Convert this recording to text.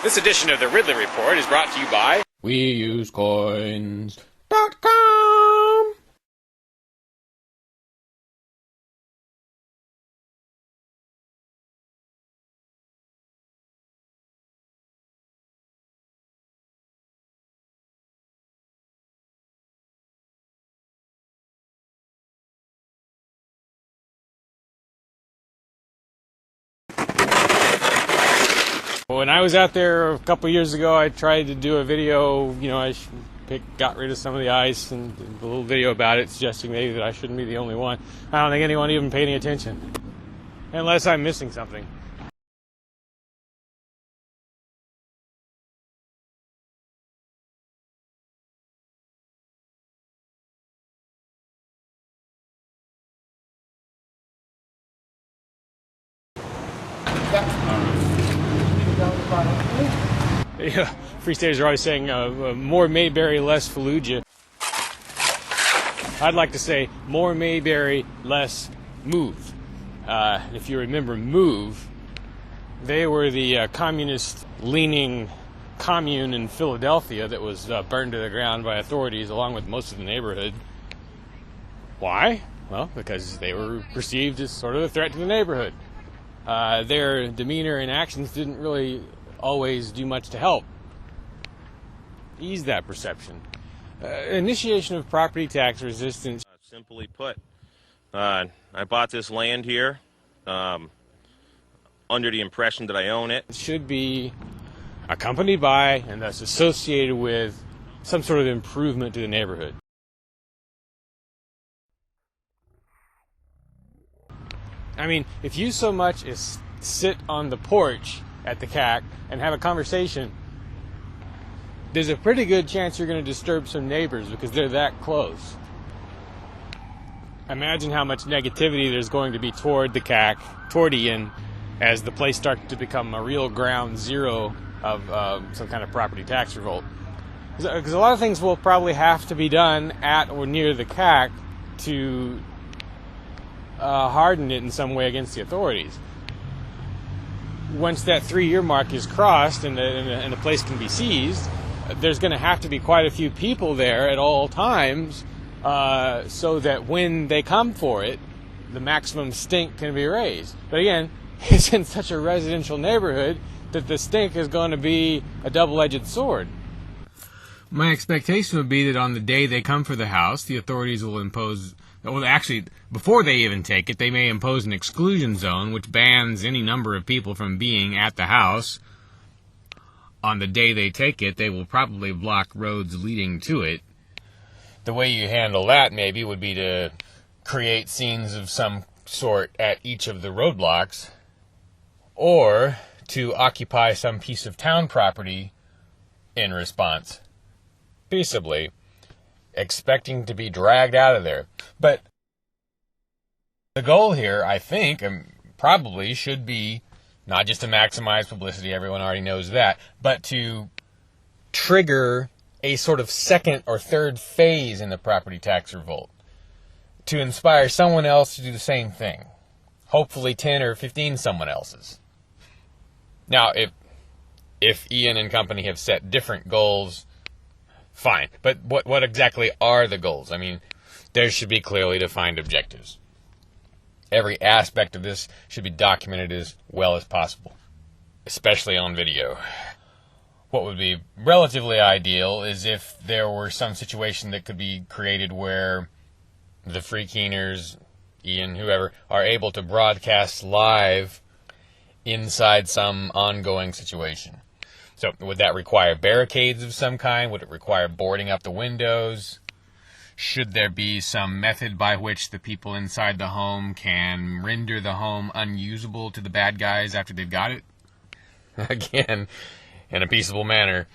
This edition of the Ridley Report is brought to you by WeUseCoins.com. When I was out there a couple years ago, I tried to do a video, I got rid of some of the ice and did a little video about it, suggesting maybe that I shouldn't be the only one. I don't think anyone even paid any attention, unless I'm missing something. Yeah, Free Staters are always saying more Mayberry, less Fallujah. I'd like to say more Mayberry, less Move. If you remember Move, they were the communist-leaning commune in Philadelphia that was burned to the ground by authorities along with most of the neighborhood. Why? Well, because they were perceived as sort of a threat to the neighborhood. Their demeanor and actions didn't really always do much to help ease that perception. Initiation of property tax resistance. Simply put, I bought this land here under the impression that I own it. It should be accompanied by and thus associated with some sort of improvement to the neighborhood. I mean, if you so much as sit on the porch at the CAC and have a conversation, there's a pretty good chance you're going to disturb some neighbors because they're that close. Imagine how much negativity there's going to be toward the CAC, toward Ian, as the place starts to become a real ground zero of some kind of property tax revolt. Because a lot of things will probably have to be done at or near the CAC to harden it in some way against the authorities. Once that 3-year mark is crossed and the place can be seized, there's going to have to be quite a few people there at all times so that when they come for it, the maximum stink can be raised. But again, it's in such a residential neighborhood that the stink is going to be a double-edged sword. My expectation would be that on the day they come for the house, the authorities will impose... Well, actually, before they even take it, they may impose an exclusion zone, which bans any number of people from being at the house. On the day they take it, they will probably block roads leading to it. The way you handle that, maybe, would be to create scenes of some sort at each of the roadblocks, or to occupy some piece of town property in response, peaceably, expecting to be dragged out of there. But the goal here, I think, probably should be not just to maximize publicity, everyone already knows that, but to trigger a sort of second or third phase in the property tax revolt, to inspire someone else to do the same thing, hopefully 10 or 15 someone else's. Now, if Ian and company have set different goals, fine. But what exactly are the goals? I mean, there should be clearly defined objectives. Every aspect of this should be documented as well as possible, especially on video. What would be relatively ideal is if there were some situation that could be created where the free keeners, Ian, whoever, are able to broadcast live inside some ongoing situation. So would that require barricades of some kind? Would it require boarding up the windows? Should there be some method by which the people inside the home can render the home unusable to the bad guys after they've got it? Again, in a peaceable manner.